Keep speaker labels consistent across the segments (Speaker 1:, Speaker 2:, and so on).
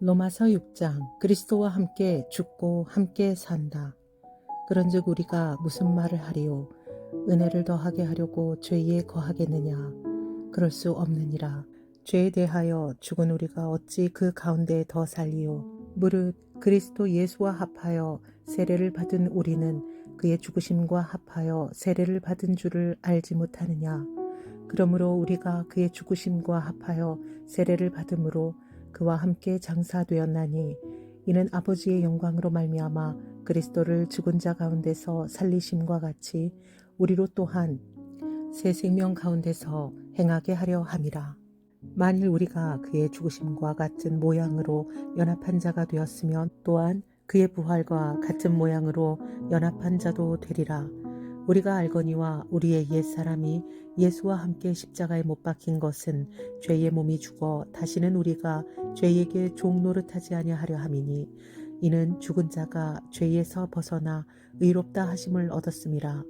Speaker 1: 로마서 6장. 그리스도와 함께 죽고 함께 산다. 그런즉 우리가 무슨 말을 하리요? 은혜를 더하게 하려고 죄에 거하겠느냐? 그럴 수 없느니라. 죄에 대하여 죽은 우리가 어찌 그 가운데 더 살리요? 무릇 그리스도 예수와 합하여 세례를 받은 우리는 그의 죽으심과 합하여 세례를 받은 줄을 알지 못하느냐? 그러므로 우리가 그의 죽으심과 합하여 세례를 받음으로 그와 함께 장사되었나니 이는 아버지의 영광으로 말미암아 그리스도를 죽은 자 가운데서 살리심과 같이 우리로 또한 새 생명 가운데서 행하게 하려 함이라. 만일 우리가 그의 죽으심과 같은 모양으로 연합한 자가 되었으면 또한 그의 부활과 같은 모양으로 연합한 자도 되리라. 우리가 알거니와 우리의 옛사람이 예수와 함께 십자가에 못 박힌 것은 죄의 몸이 죽어 다시는 우리가 죄에게 종 노릇하지 아니하려 함이니 이는 죽은 자가 죄에서 벗어나 의롭다 하심을 얻었음이라.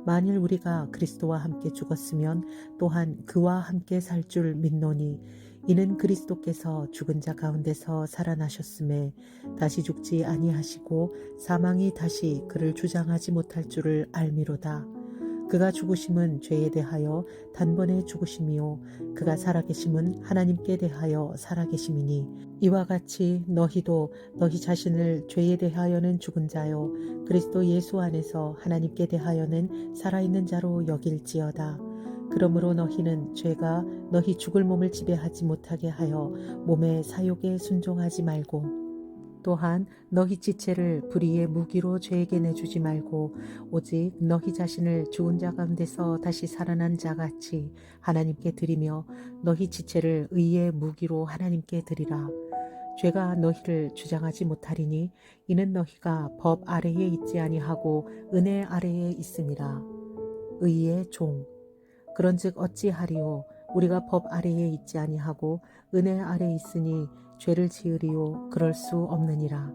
Speaker 1: 만일 우리가 그리스도와 함께 죽었으면 또한 그와 함께 살 줄 믿노니 이는 그리스도께서 죽은 자 가운데서 살아나셨음에 다시 죽지 아니하시고 사망이 다시 그를 주장하지 못할 줄을 알미로다. 그가 죽으심은 죄에 대하여 단번에 죽으심이요 그가 살아계심은 하나님께 대하여 살아계심이니 이와 같이 너희도 너희 자신을 죄에 대하여는 죽은 자요 그리스도 예수 안에서 하나님께 대하여는 살아있는 자로 여길지어다. 그러므로 너희는 죄가 너희 죽을 몸을 지배하지 못하게 하여 몸의 사욕에 순종하지 말고 또한 너희 지체를 불의의 무기로 죄에게 내주지 말고 오직 너희 자신을 죽은 자 가운데서 다시 살아난 자같이 하나님께 드리며 너희 지체를 의의 무기로 하나님께 드리라. 죄가 너희를 주장하지 못하리니 이는 너희가 법 아래에 있지 아니하고 은혜 아래에 있음이라. 의의 종. 그런즉 어찌하리요? 우리가 법 아래에 있지 아니하고 은혜 아래에 있으니 죄를 지으리요? 그럴 수 없느니라.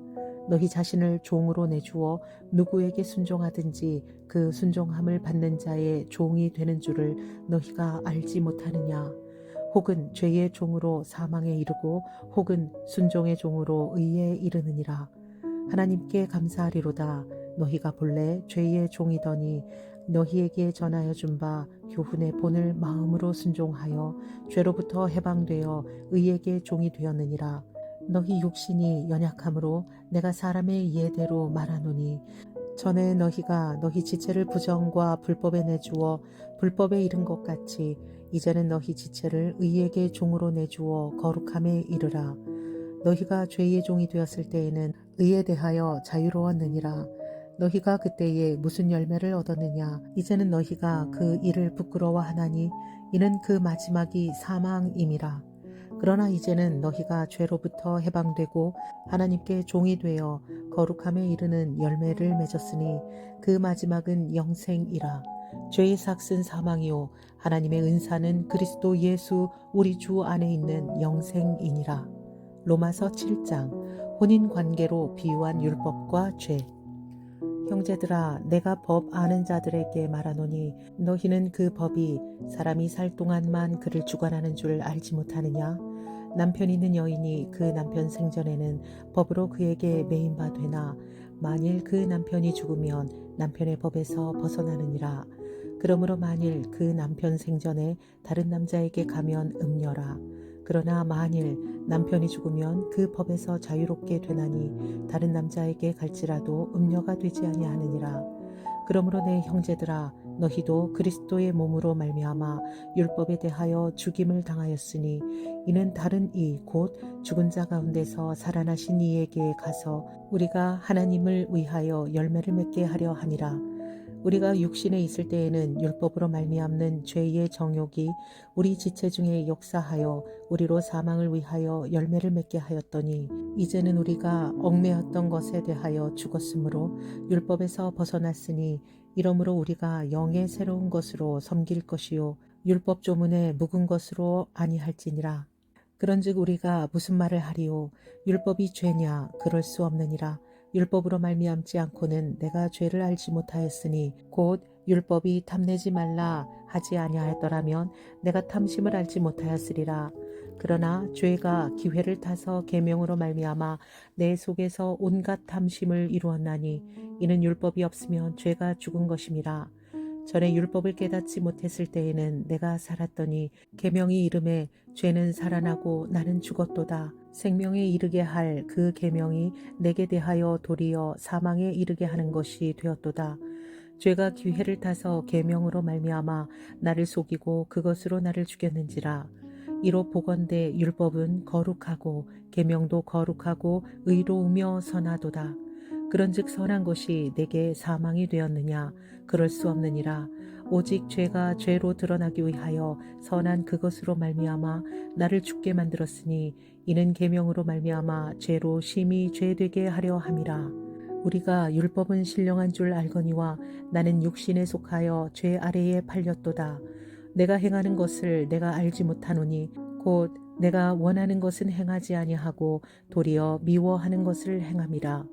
Speaker 1: 너희 자신을 종으로 내주어 누구에게 순종하든지 그 순종함을 받는 자의 종이 되는 줄을 너희가 알지 못하느냐? 혹은 죄의 종으로 사망에 이르고 혹은 순종의 종으로 의에 이르느니라. 하나님께 감사하리로다. 너희가 본래 죄의 종이더니 너희에게 전하여 준 바 교훈의 본을 마음으로 순종하여 죄로부터 해방되어 의에게 종이 되었느니라. 너희 육신이 연약함으로 내가 사람의 예대로 말하노니 전에 너희가 너희 지체를 부정과 불법에 내주어 불법에 이른 것 같이 이제는 너희 지체를 의에게 종으로 내주어 거룩함에 이르라. 너희가 죄의 종이 되었을 때에는 의에 대하여 자유로웠느니라. 너희가 그때에 무슨 열매를 얻었느냐? 이제는 너희가 그 일을 부끄러워하나니 이는 그 마지막이 사망임이라. 그러나 이제는 너희가 죄로부터 해방되고 하나님께 종이 되어 거룩함에 이르는 열매를 맺었으니 그 마지막은 영생이라. 죄의 삭은 사망이요 하나님의 은사는 그리스도 예수 우리 주 안에 있는 영생이니라. 로마서 7장. 혼인관계로 비유한 율법과 죄. 형제들아 내가 법 아는 자들에게 말하노니 너희는 그 법이 사람이 살 동안만 그를 주관하는 줄 알지 못하느냐? 남편 있는 여인이 그 남편 생전에는 법으로 그에게 매인 바 되나 만일 그 남편이 죽으면 남편의 법에서 벗어나느니라. 그러므로 만일 그 남편 생전에 다른 남자에게 가면 음녀라. 그러나 만일 남편이 죽으면 그 법에서 자유롭게 되나니 다른 남자에게 갈지라도 음녀가 되지 아니하느니라. 그러므로 내 형제들아 너희도 그리스도의 몸으로 말미암아 율법에 대하여 죽임을 당하였으니 이는 다른 이 곧 죽은 자 가운데서 살아나신 이에게 가서 우리가 하나님을 위하여 열매를 맺게 하려 함이라. 우리가 육신에 있을 때에는 율법으로 말미암는 죄의 정욕이 우리 지체 중에 역사하여 우리로 사망을 위하여 열매를 맺게 하였더니 이제는 우리가 얽매였던 것에 대하여 죽었으므로 율법에서 벗어났으니 이러므로 우리가 영의 새로운 것으로 섬길 것이요 율법 조문에 묵은 것으로 아니할지니라. 그런즉 우리가 무슨 말을 하리요? 율법이 죄냐? 그럴 수 없느니라. 율법으로 말미암지 않고는 내가 죄를 알지 못하였으니 곧 율법이 탐내지 말라 하지 아니하였더라면 내가 탐심을 알지 못하였으리라. 그러나 죄가 기회를 타서 계명으로 말미암아 내 속에서 온갖 탐심을 이루었나니 이는 율법이 없으면 죄가 죽은 것임이라. 전에 율법을 깨닫지 못했을 때에는 내가 살았더니 계명이 이름에 죄는 살아나고 나는 죽었도다. 생명에 이르게 할 그 계명이 내게 대하여 도리어 사망에 이르게 하는 것이 되었도다. 죄가 기회를 타서 계명으로 말미암아 나를 속이고 그것으로 나를 죽였는지라. 이로 보건대 율법은 거룩하고 계명도 거룩하고 의로우며 선하도다. 그런즉 선한 것이 내게 사망이 되었느냐? 그럴 수 없느니라. 오직 죄가 죄로 드러나기 위하여 선한 그것으로 말미암아 나를 죽게 만들었으니 이는 계명으로 말미암아 죄로 심히 죄되게 하려 함이라. 우리가 율법은 신령한 줄 알거니와 나는 육신에 속하여 죄 아래에 팔렸도다. 내가 행하는 것을 내가 알지 못하노니 곧 내가 원하는 것은 행하지 아니하고 도리어 미워하는 것을 행함이라.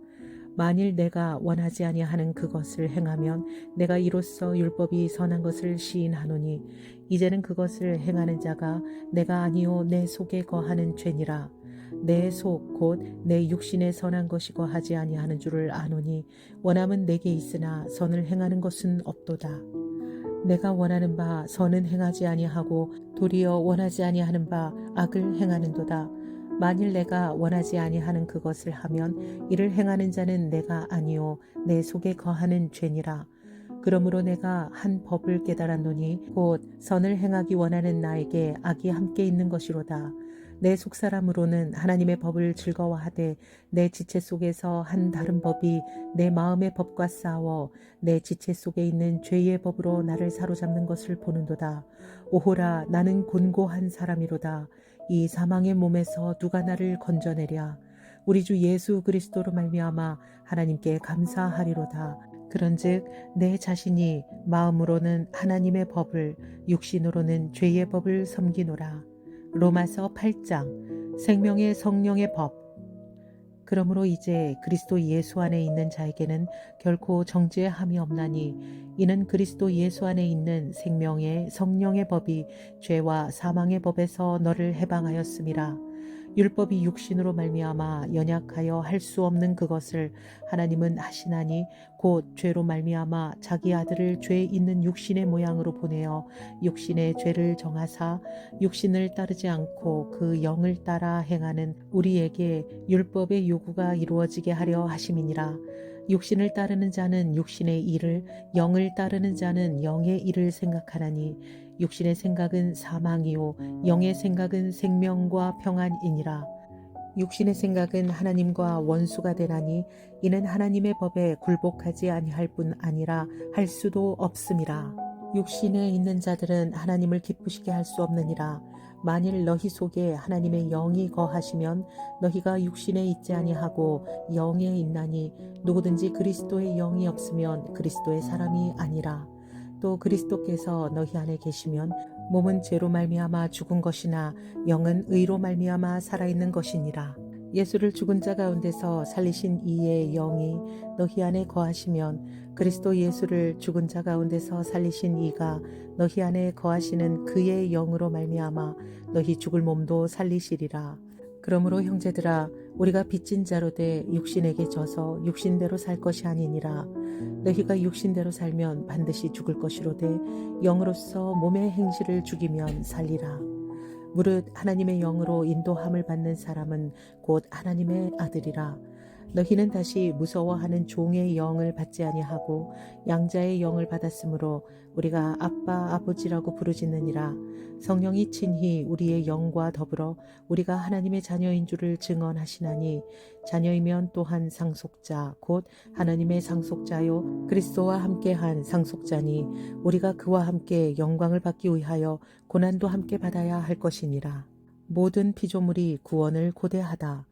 Speaker 1: 만일 내가 원하지 아니하는 그것을 행하면 내가 이로써 율법이 선한 것을 시인하노니 이제는 그것을 행하는 자가 내가 아니요 내 속에 거하는 죄니라. 내 속 곧 내 육신에 선한 것이 거하지 아니하는 줄을 아노니 원함은 내게 있으나 선을 행하는 것은 없도다. 내가 원하는 바 선은 행하지 아니하고 도리어 원하지 아니하는 바 악을 행하는도다. 만일 내가 원하지 아니하는 그것을 하면 이를 행하는 자는 내가 아니요 내 속에 거하는 죄니라. 그러므로 내가 한 법을 깨달았노니 곧 선을 행하기 원하는 나에게 악이 함께 있는 것이로다. 내 속사람으로는 하나님의 법을 즐거워하되 내 지체 속에서 한 다른 법이 내 마음의 법과 싸워 내 지체 속에 있는 죄의 법으로 나를 사로잡는 것을 보는도다. 오호라, 나는 곤고한 사람이로다. 이 사망의 몸에서 누가 나를 건져내랴. 우리 주 예수 그리스도로 말미암아 하나님께 감사하리로다. 그런즉 내 자신이 마음으로는 하나님의 법을 육신으로는 죄의 법을 섬기노라. 로마서 8장 생명의 성령의 법. 그러므로 이제 그리스도 예수 안에 있는 자에게는 결코 정죄함이 없나니 이는 그리스도 예수 안에 있는 생명의 성령의 법이 죄와 사망의 법에서 너를 해방하였음이라. 율법이 육신으로 말미암아 연약하여 할 수 없는 그것을 하나님은 하시나니 곧 죄로 말미암아 자기 아들을 죄 있는 육신의 모양으로 보내어 육신의 죄를 정하사 육신을 따르지 않고 그 영을 따라 행하는 우리에게 율법의 요구가 이루어지게 하려 하심이니라. 육신을 따르는 자는 육신의 일을, 영을 따르는 자는 영의 일을 생각하나니 육신의 생각은 사망이요 영의 생각은 생명과 평안이니라. 육신의 생각은 하나님과 원수가 되나니 이는 하나님의 법에 굴복하지 아니할 뿐 아니라 할 수도 없음이라. 육신에 있는 자들은 하나님을 기쁘시게 할 수 없느니라. 만일 너희 속에 하나님의 영이 거하시면 너희가 육신에 있지 아니하고 영에 있나니 누구든지 그리스도의 영이 없으면 그리스도의 사람이 아니라. 또 그리스도께서 너희 안에 계시면 몸은 죄로 말미암아 죽은 것이나 영은 의로 말미암아 살아있는 것이니라. 예수를 죽은 자 가운데서 살리신 이의 영이 너희 안에 거하시면 그리스도 예수를 죽은 자 가운데서 살리신 이가 너희 안에 거하시는 그의 영으로 말미암아 너희 죽을 몸도 살리시리라. 그러므로 형제들아, 우리가 빚진 자로 돼 육신에게 져서 육신대로 살 것이 아니니라. 너희가 육신대로 살면 반드시 죽을 것이로되 영으로서 몸의 행실을 죽이면 살리라. 무릇 하나님의 영으로 인도함을 받는 사람은 곧 하나님의 아들이라. 너희는 다시 무서워하는 종의 영을 받지 아니하고 양자의 영을 받았으므로 우리가 아빠 아버지라고 부르짖느니라. 성령이 친히 우리의 영과 더불어 우리가 하나님의 자녀인 줄을 증언하시나니 자녀이면 또한 상속자 곧 하나님의 상속자요 그리스도와 함께한 상속자니 우리가 그와 함께 영광을 받기 위하여 고난도 함께 받아야 할 것이니라. 모든 피조물이 구원을 고대하다.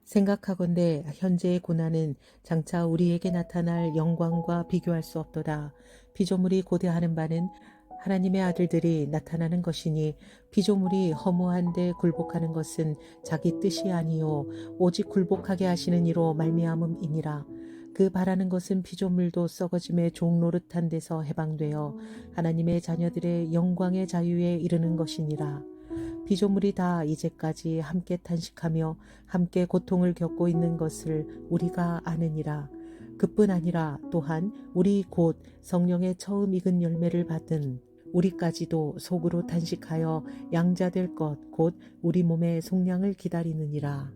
Speaker 1: 생각하건대 현재의 고난은 장차 우리에게 나타날 영광과 비교할 수 없도다. 피조물이 고대하는 바는 하나님의 아들들이 나타나는 것이니 피조물이 허무한데 굴복하는 것은 자기 뜻이 아니요 오직 굴복하게 하시는 이로 말미암음이니라. 그 바라는 것은 피조물도 썩어짐의 종노릇한 데서 해방되어 하나님의 자녀들의 영광의 자유에 이르는 것이니라. 피조물이 다 이제까지 함께 탄식하며 함께 고통을 겪고 있는 것을 우리가 아느니라. 그뿐 아니라 또한 우리 곧 성령의 처음 익은 열매를 받은 우리까지도 속으로 탄식하여 양자될 것 곧 우리 몸의 속량을 기다리느니라.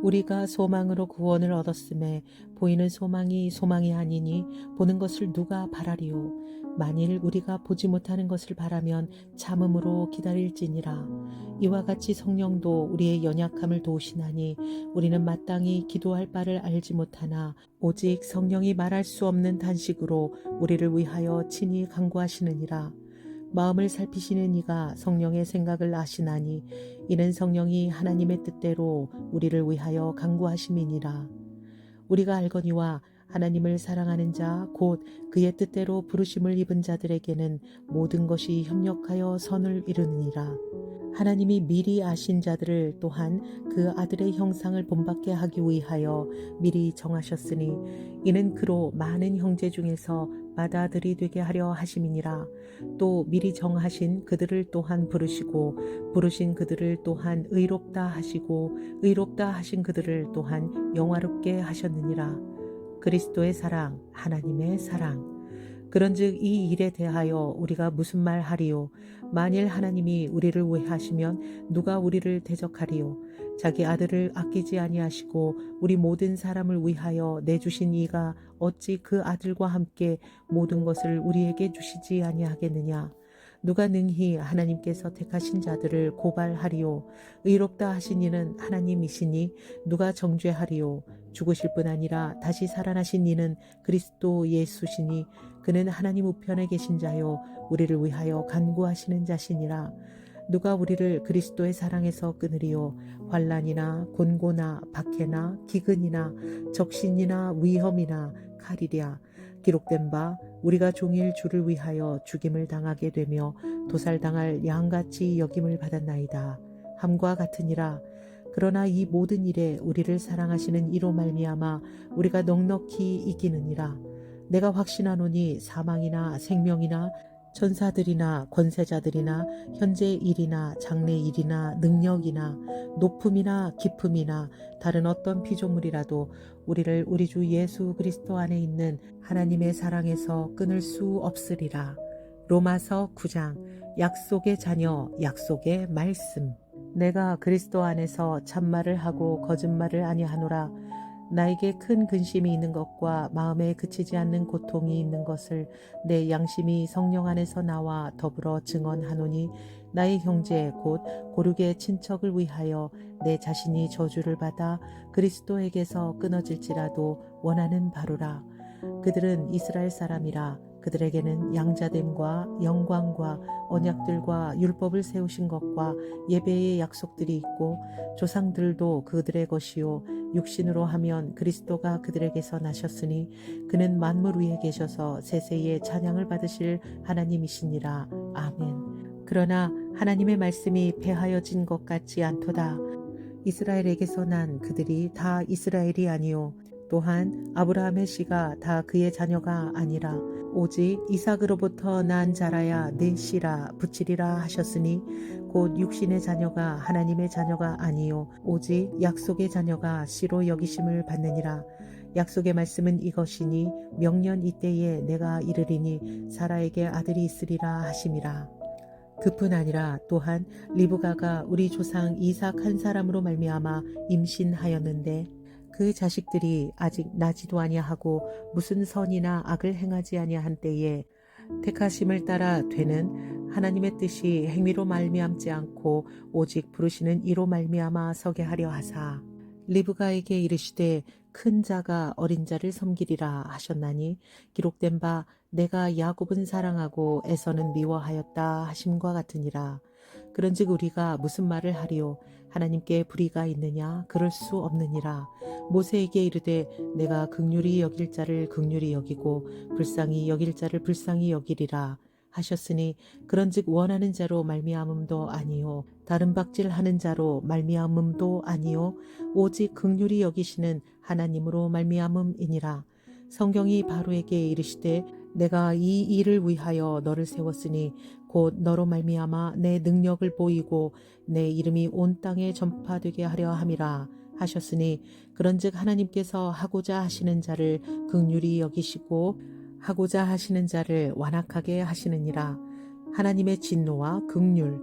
Speaker 1: 우리가 소망으로 구원을 얻었음에 보이는 소망이 소망이 아니니 보는 것을 누가 바라리요. 만일 우리가 보지 못하는 것을 바라면 참음으로 기다릴지니라. 이와 같이 성령도 우리의 연약함을 도우시나니 우리는 마땅히 기도할 바를 알지 못하나 오직 성령이 말할 수 없는 단식으로 우리를 위하여 친히 간구하시느니라. 마음을 살피시는 이가 성령의 생각을 아시나니 이는 성령이 하나님의 뜻대로 우리를 위하여 간구하심이니라. 우리가 알거니와 하나님을 사랑하는 자 곧 그의 뜻대로 부르심을 입은 자들에게는 모든 것이 협력하여 선을 이루느니라. 하나님이 미리 아신 자들을 또한 그 아들의 형상을 본받게 하기 위하여 미리 정하셨으니 이는 그로 많은 형제 중에서 맏아들이 되게 하려 하심이니라. 또 미리 정하신 그들을 또한 부르시고 부르신 그들을 또한 의롭다 하시고 의롭다 하신 그들을 또한 영화롭게 하셨느니라. 그리스도의 사랑, 하나님의 사랑. 그런즉 이 일에 대하여 우리가 무슨 말 하리요? 만일 하나님이 우리를 위하시면 누가 우리를 대적하리요? 자기 아들을 아끼지 아니하시고 우리 모든 사람을 위하여 내주신 이가 어찌 그 아들과 함께 모든 것을 우리에게 주시지 아니하겠느냐? 누가 능히 하나님께서 택하신 자들을 고발하리요? 의롭다 하신 이는 하나님이시니 누가 정죄하리요? 죽으실 뿐 아니라 다시 살아나신 이는 그리스도 예수시니 그는 하나님 우편에 계신 자요 우리를 위하여 간구하시는 자시니라. 누가 우리를 그리스도의 사랑에서 끊으리요? 환난이나 곤고나 박해나 기근이나 적신이나 위험이나 칼이랴. 기록된 바 우리가 종일 주를 위하여 죽임을 당하게 되며 도살당할 양같이 여김을 받았나이다. 함과 같으니라. 그러나 이 모든 일에 우리를 사랑하시는 이로 말미암아 우리가 넉넉히 이기느니라. 내가 확신하노니 사망이나 생명이나 천사들이나 권세자들이나 현재 일이나 장래 일이나 능력이나 높음이나 깊음이나 다른 어떤 피조물이라도 우리를 우리 주 예수 그리스도 안에 있는 하나님의 사랑에서 끊을 수 없으리라. 로마서 9장. 약속의 자녀, 약속의 말씀. 내가 그리스도 안에서 참말을 하고 거짓말을 아니하노라. 나에게 큰 근심이 있는 것과 마음에 그치지 않는 고통이 있는 것을 내 양심이 성령 안에서 나와 더불어 증언하노니 나의 형제 곧 고륙의 친척을 위하여 내 자신이 저주를 받아 그리스도에게서 끊어질지라도 원하는 바로라. 그들은 이스라엘 사람이라. 그들에게는 양자됨과 영광과 언약들과 율법을 세우신 것과 예배의 약속들이 있고 조상들도 그들의 것이요 육신으로 하면 그리스도가 그들에게서 나셨으니 그는 만물 위에 계셔서 세세의 찬양을 받으실 하나님이시니라. 아멘. 그러나 하나님의 말씀이 패하여진 것 같지 않도다. 이스라엘에게서 난 그들이 다 이스라엘이 아니요 또한 아브라함의 씨가 다 그의 자녀가 아니라 오직 이삭으로부터 난 자라야 내 씨라 붙이리라 하셨으니 곧 육신의 자녀가 하나님의 자녀가 아니요 오직 약속의 자녀가 씨로 여기심을 받느니라. 약속의 말씀은 이것이니 명년 이때에 내가 이르리니 사라에게 아들이 있으리라 하심이라. 그뿐 아니라 또한 리브가가 우리 조상 이삭 한 사람으로 말미암아 임신하였는데 그 자식들이 아직 나지도 아니하고 무슨 선이나 악을 행하지 아니한 때에 택하심을 따라 되는 하나님의 뜻이 행위로 말미암지 않고 오직 부르시는 이로 말미암아 서게 하려 하사 리브가에게 이르시되 큰 자가 어린 자를 섬기리라 하셨나니 기록된 바 내가 야곱은 사랑하고 에서는 미워하였다 하심과 같으니라. 그런즉 우리가 무슨 말을 하리요? 하나님께 불의가 있느냐? 그럴 수 없느니라. 모세에게 이르되 내가 긍휼히 여길 자를 긍휼히 여기고 불쌍히 여길 자를 불쌍히 여기리라 하셨으니 그런즉 원하는 자로 말미암음도 아니요 다른 박질하는 자로 말미암음도 아니요 오직 긍휼히 여기시는 하나님으로 말미암음이니라. 성경이 바로에게 이르시되 내가 이 일을 위하여 너를 세웠으니 곧 너로 말미암아 내 능력을 보이고 내 이름이 온 땅에 전파되게 하려 함이라 하셨으니 그런즉 하나님께서 하고자 하시는 자를 긍휼히 여기시고 하고자 하시는 자를 완악하게 하시느니라. 하나님의 진노와 긍휼.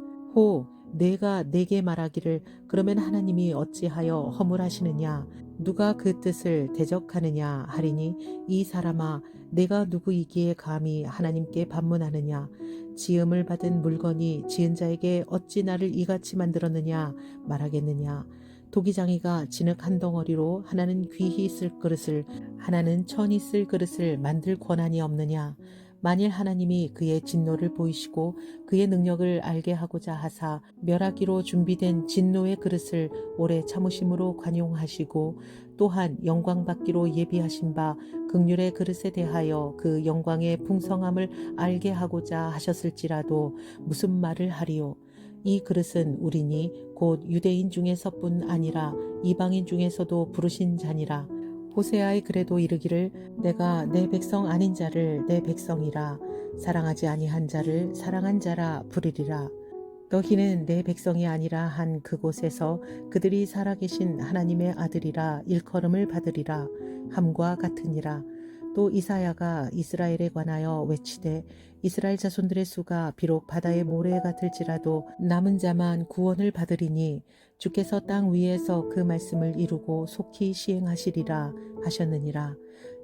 Speaker 1: 내가 내게 말하기를 그러면 하나님이 어찌하여 허물하시느냐, 누가 그 뜻을 대적하느냐 하리니, 이 사람아, 내가 누구이기에 감히 하나님께 반문하느냐. 지음을 받은 물건이 지은 자에게 어찌 나를 이같이 만들었느냐 말하겠느냐. 도기장이가 진흙 한 덩어리로 하나는 귀히 쓸 그릇을, 하나는 천히 쓸 그릇을 만들 권한이 없느냐. 만일 하나님이 그의 진노를 보이시고 그의 능력을 알게 하고자 하사 멸하기로 준비된 진노의 그릇을 오래 참으심으로 관용하시고 또한 영광 받기로 예비하신 바 긍휼의 그릇에 대하여 그 영광의 풍성함을 알게 하고자 하셨을지라도 무슨 말을 하리요. 이 그릇은 우리니 곧 유대인 중에서뿐 아니라 이방인 중에서도 부르신 자니라. 호세아의 글에도 이르기를 내가 내 백성 아닌 자를 내 백성이라, 사랑하지 아니한 자를 사랑한 자라 부르리라. 너희는 내 백성이 아니라 한 그곳에서 그들이 살아계신 하나님의 아들이라 일컬음을 받으리라 함과 같으니라. 또 이사야가 이스라엘에 관하여 외치되 이스라엘 자손들의 수가 비록 바다의 모래 같을지라도 남은 자만 구원을 받으리니 주께서 땅 위에서 그 말씀을 이루고 속히 시행하시리라 하셨느니라.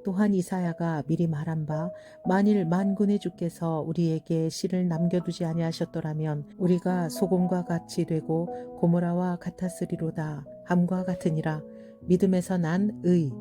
Speaker 1: 또한 이사야가 미리 말한 바 만일 만군의 주께서 우리에게 씨를 남겨두지 아니하셨더라면 우리가 소돔과 같이 되고 고모라와 같았으리로다 함과 같으니라. 믿음에서 난 의.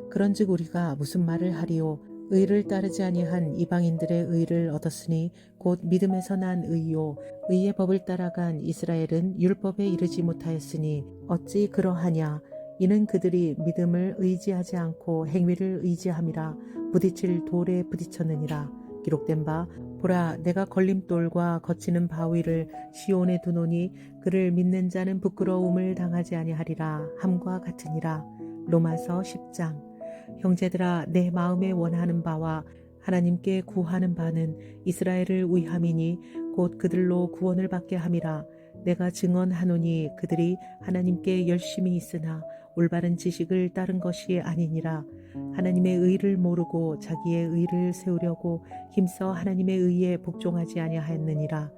Speaker 1: 그런즉 우리가 무슨 말을 하리요. 의를 따르지 아니한 이방인들의 의를 얻었으니 곧 믿음에서 난 의요. 의의 법을 따라간 이스라엘은 율법에 이르지 못하였으니 어찌 그러하냐. 이는 그들이 믿음을 의지하지 않고 행위를 의지함이라 부딪힐 돌에 부딪혔느니라. 기록된 바 보라, 내가 걸림돌과 거치는 바위를 시온에 두노니 그를 믿는 자는 부끄러움을 당하지 아니하리라 함과 같으니라. 로마서 10장. 형제들아, 내 마음에 원하는 바와 하나님께 구하는 바는 이스라엘을 위함이니 곧 그들로 구원을 받게 함이라. 내가 증언하노니 그들이 하나님께 열심히 있으나 올바른 지식을 따른 것이 아니니라. 하나님의 의를 모르고 자기의 의를 세우려고 힘써 하나님의 의에 복종하지 아니하였느니라.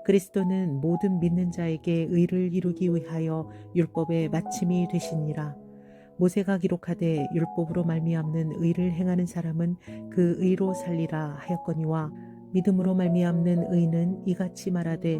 Speaker 1: 그리스도는 모든 믿는 자에게 의를 이루기 위하여 율법의 마침이 되시니라. 모세가 기록하되 율법으로 말미암는 의를 행하는 사람은 그 의로 살리라 하였거니와 믿음으로 말미암는 의는 이같이 말하되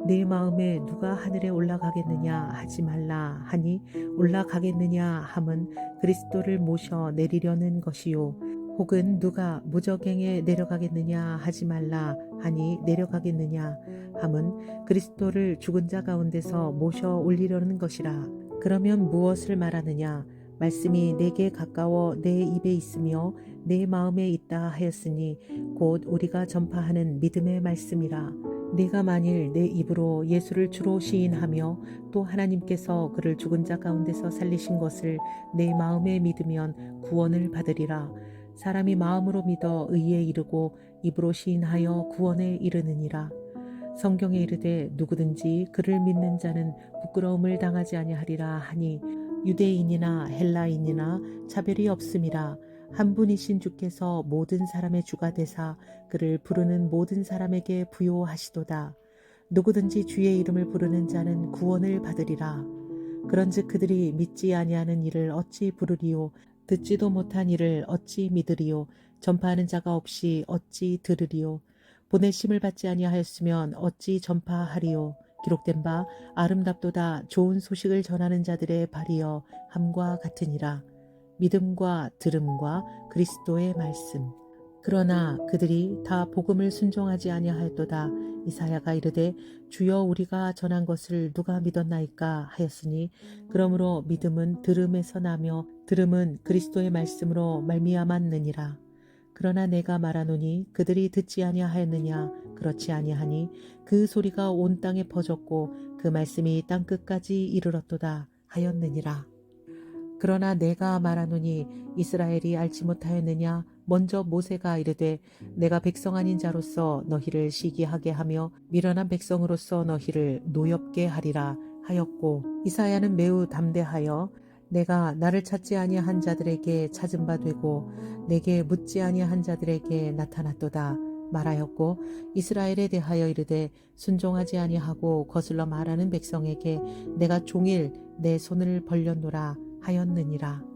Speaker 1: 내 마음에 누가 하늘에 올라가겠느냐 하지 말라 하니 올라가겠느냐 함은 그리스도를 모셔 내리려는 것이요. 혹은 누가 무저갱에 내려가겠느냐 하지 말라 하니 내려가겠느냐 함은 그리스도를 죽은 자 가운데서 모셔 올리려는 것이라. 그러면 무엇을 말하느냐. 말씀이 내게 가까워 내 입에 있으며 내 마음에 있다 하였으니 곧 우리가 전파하는 믿음의 말씀이라. 내가 만일 내 입으로 예수를 주로 시인하며 또 하나님께서 그를 죽은 자 가운데서 살리신 것을 내 마음에 믿으면 구원을 받으리라. 사람이 마음으로 믿어 의에 이르고 입으로 시인하여 구원에 이르느니라. 성경에 이르되 누구든지 그를 믿는 자는 부끄러움을 당하지 아니하리라 하니 유대인이나 헬라인이나 차별이 없음이라. 한 분이신 주께서 모든 사람의 주가 되사 그를 부르는 모든 사람에게 부요하시도다. 누구든지 주의 이름을 부르는 자는 구원을 받으리라. 그런즉 그들이 믿지 아니하는 일을 어찌 부르리요. 듣지도 못한 일을 어찌 믿으리요. 전파하는 자가 없이 어찌 들으리요. 보내심을 받지 아니하였으면 어찌 전파하리요. 기록된 바 아름답도다 좋은 소식을 전하는 자들의 발이여 함과 같으니라. 믿음과 들음과 그리스도의 말씀. 그러나 그들이 다 복음을 순종하지 아니하였도다. 이사야가 이르되 주여 우리가 전한 것을 누가 믿었나이까 하였으니 그러므로 믿음은 들음에서 나며 들음은 그리스도의 말씀으로 말미암았느니라. 그러나 내가 말하노니 그들이 듣지 아니하였느냐. 그렇지 아니하니 그 소리가 온 땅에 퍼졌고 그 말씀이 땅 끝까지 이르렀도다 하였느니라. 그러나 내가 말하노니 이스라엘이 알지 못하였느냐. 먼저 모세가 이르되 내가 백성 아닌 자로서 너희를 시기하게 하며 미련한 백성으로서 너희를 노엽게 하리라 하였고, 이사야는 매우 담대하여 내가 나를 찾지 아니한 자들에게 찾은 바 되고 내게 묻지 아니한 자들에게 나타났도다 말하였고, 이스라엘에 대하여 이르되 순종하지 아니하고 거슬러 말하는 백성에게 내가 종일 내 손을 벌렸노라 하였느니라.